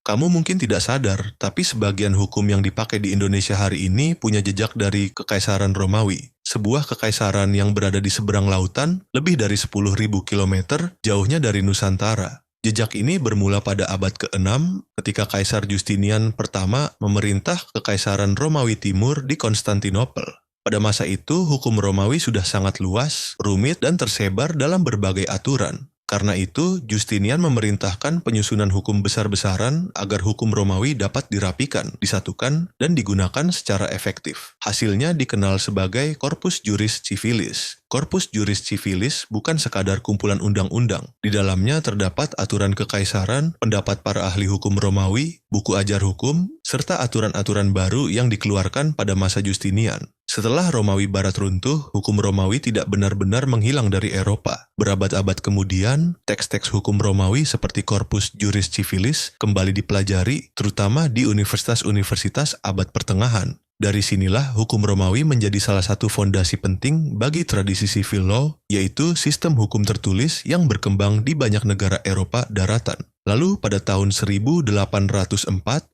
Kamu mungkin tidak sadar, tapi sebagian hukum yang dipakai di Indonesia hari ini punya jejak dari Kekaisaran Romawi. Sebuah kekaisaran yang berada di seberang lautan, lebih dari 10.000 kilometer jauhnya dari Nusantara. Jejak ini bermula pada abad ke-6 ketika Kaisar Justinian pertama memerintah Kekaisaran Romawi Timur di Konstantinopel. Pada masa itu, hukum Romawi sudah sangat luas, rumit, dan tersebar dalam berbagai aturan. Karena itu, Justinian memerintahkan penyusunan hukum besar-besaran agar hukum Romawi dapat dirapikan, disatukan, dan digunakan secara efektif. Hasilnya dikenal sebagai Corpus Juris Civilis. Corpus Juris Civilis bukan sekadar kumpulan undang-undang. Di dalamnya terdapat aturan kekaisaran, pendapat para ahli hukum Romawi, buku ajar hukum, serta aturan-aturan baru yang dikeluarkan pada masa Justinian. Setelah Romawi Barat runtuh, hukum Romawi tidak benar-benar menghilang dari Eropa. Berabad-abad kemudian, teks-teks hukum Romawi seperti Corpus Juris Civilis kembali dipelajari, terutama di universitas-universitas abad pertengahan. Dari sinilah hukum Romawi menjadi salah satu fondasi penting bagi tradisi civil law, yaitu sistem hukum tertulis yang berkembang di banyak negara Eropa daratan. Lalu pada tahun 1804,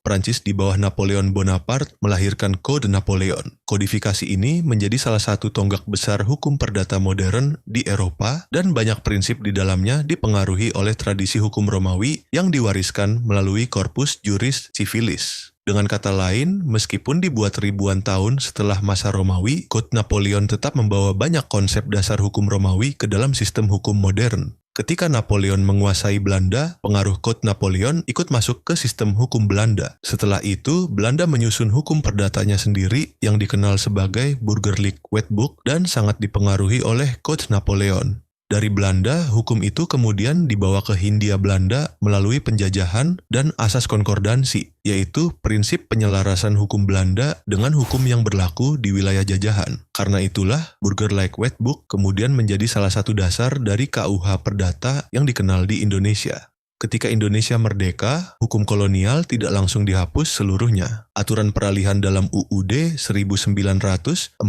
Prancis di bawah Napoleon Bonaparte melahirkan Kode Napoleon. Kodifikasi ini menjadi salah satu tonggak besar hukum perdata modern di Eropa dan banyak prinsip di dalamnya dipengaruhi oleh tradisi hukum Romawi yang diwariskan melalui Corpus Juris Civilis. Dengan kata lain, meskipun dibuat ribuan tahun setelah masa Romawi, Kode Napoleon tetap membawa banyak konsep dasar hukum Romawi ke dalam sistem hukum modern. Ketika Napoleon menguasai Belanda, pengaruh Kode Napoleon ikut masuk ke sistem hukum Belanda. Setelah itu, Belanda menyusun hukum perdatanya sendiri yang dikenal sebagai Burgerlijk Wetboek dan sangat dipengaruhi oleh Kode Napoleon. Dari Belanda, hukum itu kemudian dibawa ke Hindia Belanda melalui penjajahan dan asas konkordansi, yaitu prinsip penyelarasan hukum Belanda dengan hukum yang berlaku di wilayah jajahan. Karena itulah, Burgerlijk Wetboek kemudian menjadi salah satu dasar dari KUH Perdata yang dikenal di Indonesia. Ketika Indonesia merdeka, hukum kolonial tidak langsung dihapus seluruhnya. Aturan peralihan dalam UUD 1945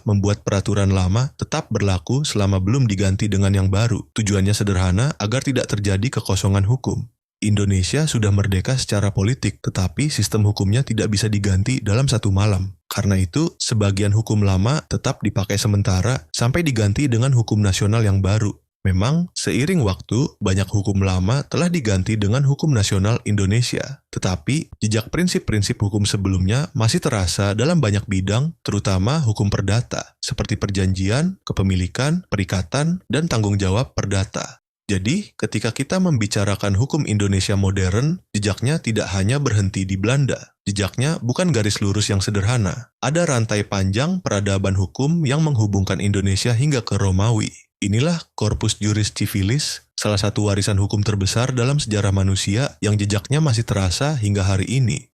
membuat peraturan lama tetap berlaku selama belum diganti dengan yang baru. Tujuannya sederhana agar tidak terjadi kekosongan hukum. Indonesia sudah merdeka secara politik, tetapi sistem hukumnya tidak bisa diganti dalam satu malam. Karena itu, sebagian hukum lama tetap dipakai sementara sampai diganti dengan hukum nasional yang baru. Memang, seiring waktu, banyak hukum lama telah diganti dengan hukum nasional Indonesia. Tetapi, jejak prinsip-prinsip hukum sebelumnya masih terasa dalam banyak bidang, terutama hukum perdata, seperti perjanjian, kepemilikan, perikatan, dan tanggung jawab perdata. Jadi, ketika kita membicarakan hukum Indonesia modern, jejaknya tidak hanya berhenti di Belanda. Jejaknya bukan garis lurus yang sederhana. Ada rantai panjang peradaban hukum yang menghubungkan Indonesia hingga ke Romawi. Inilah Corpus Juris Civilis, salah satu warisan hukum terbesar dalam sejarah manusia yang jejaknya masih terasa hingga hari ini.